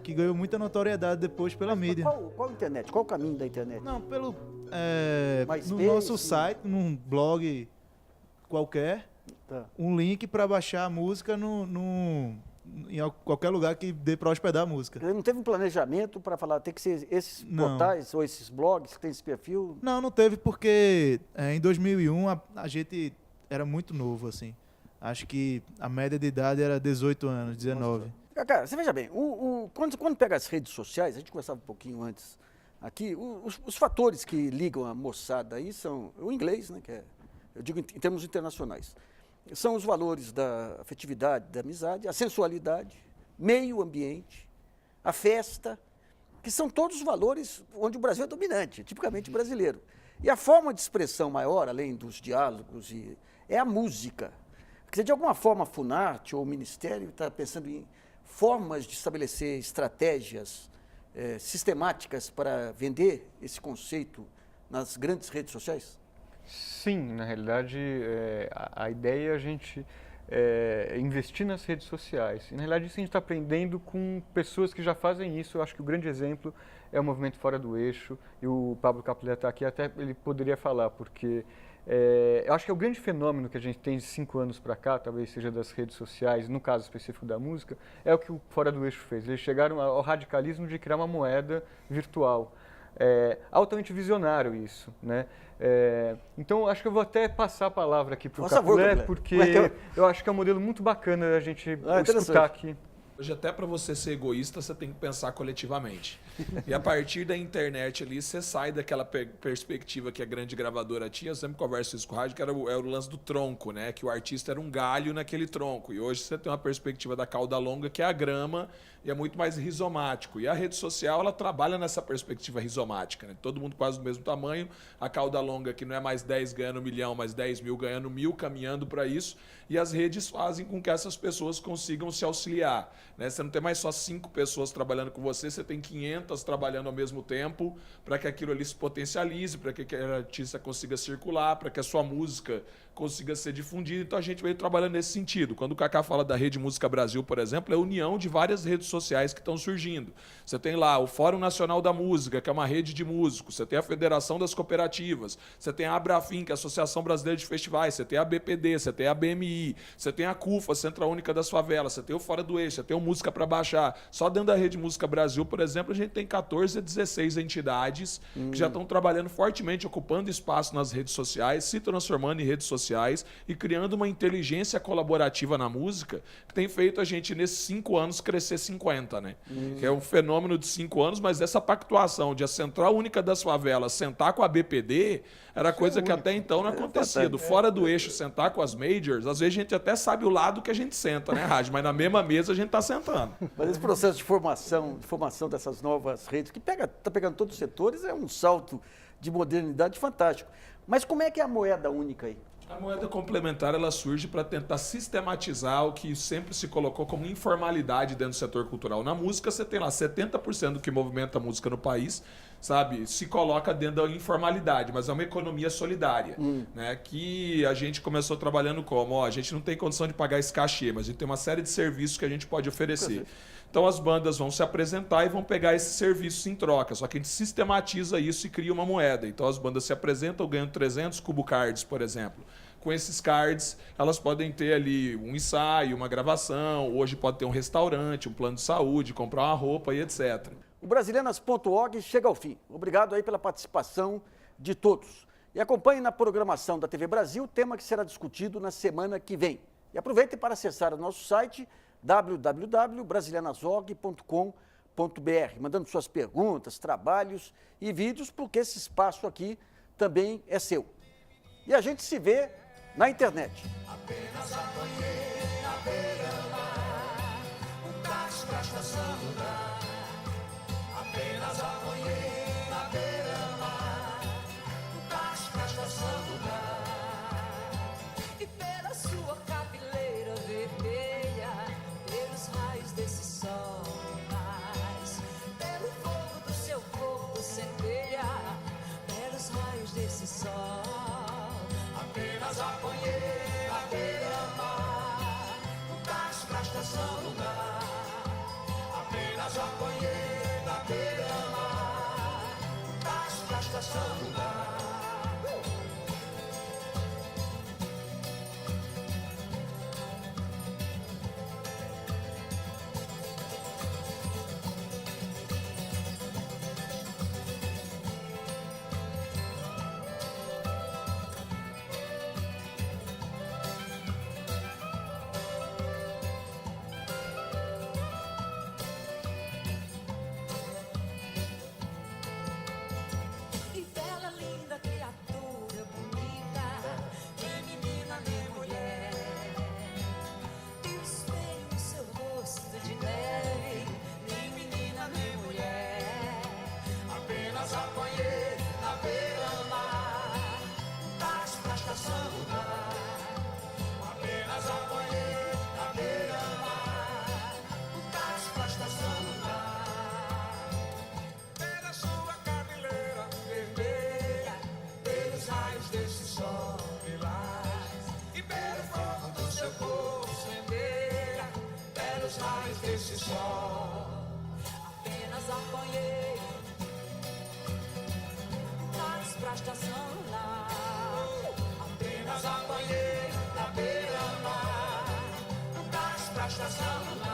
que ganhou muita notoriedade depois pela mídia. Qual internet? Qual o caminho da internet? Não, no nosso site, num blog qualquer, um link para baixar a música em qualquer lugar que dê para hospedar a música. Não teve um planejamento para falar, tem que ser esses portais ou esses blogs que tem esse perfil? Não teve, porque em 2001 a gente era muito novo, assim. Acho que a média de idade era 18 anos, 19. Cara, você veja bem, quando pega as redes sociais, a gente conversava um pouquinho antes aqui, os fatores que ligam a moçada aí são o inglês, né, que é, eu digo em termos internacionais, são os valores da afetividade, da amizade, a sensualidade, meio ambiente, a festa, que são todos valores onde o Brasil é dominante, tipicamente brasileiro. E a forma de expressão maior, além dos diálogos, é a música. Quer dizer, de alguma forma, a Funarte ou o Ministério está pensando em formas de estabelecer estratégias sistemáticas para vender esse conceito nas grandes redes sociais? Sim, na realidade, a ideia é a gente investir nas redes sociais. E, na realidade, isso a gente está aprendendo com pessoas que já fazem isso. Eu acho que o grande exemplo é o Movimento Fora do Eixo, e o Pablo Capilé está aqui, até ele poderia falar, porque eu acho que é o grande fenômeno que a gente tem de 5 anos para cá, talvez seja das redes sociais, no caso específico da música, é o que o Fora do Eixo fez. Eles chegaram ao radicalismo de criar uma moeda virtual. Altamente visionário isso, né? Então, acho que eu vou até passar a palavra aqui para o Capilé, porque eu acho que é um modelo muito bacana da gente escutar aqui. Hoje, até para você ser egoísta, você tem que pensar coletivamente. E a partir da internet ali, você sai daquela perspectiva que a grande gravadora tinha. Eu sempre converso isso com o rádio, que era o lance do tronco, né? Que o artista era um galho naquele tronco. E hoje você tem uma perspectiva da cauda longa, que é a grama, e é muito mais rizomático. E a rede social, ela trabalha nessa perspectiva rizomática, né? Todo mundo quase do mesmo tamanho, a cauda longa que não é mais 10 ganhando 1 milhão, mas 10 mil ganhando 1.000, caminhando para isso. E as redes fazem com que essas pessoas consigam se auxiliar, né? Você não tem mais só 5 pessoas trabalhando com você tem 500 trabalhando ao mesmo tempo para que aquilo ali se potencialize, para que aquele artista consiga circular, para que a sua música consiga ser difundida. Então a gente veio trabalhando nesse sentido. Quando o Kaká fala da Rede Música Brasil, por exemplo, é a união de várias redes sociais que estão surgindo. Você tem lá o Fórum Nacional da Música, que é uma rede de músicos, você tem a Federação das Cooperativas, você tem a Abrafim, que é a Associação Brasileira de Festivais, você tem a BPD, você tem a BMI, você tem a CUFA, Central Única das Favelas, você tem o Fora do Eixo, você tem o Música para Baixar. Só dentro da Rede Música Brasil, por exemplo, a gente tem 14 a 16 entidades que já estão trabalhando fortemente, ocupando espaço nas redes sociais, se transformando em redes sociais e criando uma inteligência colaborativa na música que tem feito a gente, nesses 5 anos, crescer 50, né? Que é um fenômeno de 5 anos, mas essa pactuação de a Central Única das Favelas sentar com a BPD era coisa que até então não acontecia. Do Fora do Eixo sentar com as majors, às vezes a gente até sabe o lado que a gente senta, né, Rádio? Mas na mesma mesa a gente está sentando. Mas esse processo de formação dessas novas redes, que está pegando todos os setores, é um salto de modernidade fantástico. Mas como é que é a moeda única aí? A moeda complementar, ela surge para tentar sistematizar o que sempre se colocou como informalidade dentro do setor cultural. Na música, você tem lá 70% do que movimenta a música no país, sabe, se coloca dentro da informalidade, mas é uma economia solidária, né, que a gente começou trabalhando como, a gente não tem condição de pagar esse cachê, mas a gente tem uma série de serviços que a gente pode oferecer. Então as bandas vão se apresentar e vão pegar esses serviços em troca, só que a gente sistematiza isso e cria uma moeda. Então as bandas se apresentam ganhando 300 cubo cards, por exemplo. Com esses cards, elas podem ter ali um ensaio, uma gravação, hoje pode ter um restaurante, um plano de saúde, comprar uma roupa e etc. O Brasilianas.org chega ao fim. Obrigado aí pela participação de todos. E acompanhe na programação da TV Brasil o tema que será discutido na semana que vem. E aproveitem para acessar o nosso site www.brasilianasorg.com.br, mandando suas perguntas, trabalhos e vídeos, porque esse espaço aqui também é seu. E a gente se vê na internet. Apenas apanhei na beira-mar, um táxi pra estação do mar. Apenas apanhei na beira-mar, um táxi pra estação do mar. E pela sua cabeleira vermelha, pelos raios desse sol mais, pelo fogo do seu corpo centelha, pelos raios desse sol. Apenas apanhei a beira-mar, um táxi pra estação do mar. Apenas só. Apenas apanhei nas pra estacionar. Apenas apanhei na beira-mar, nas pra estacionar.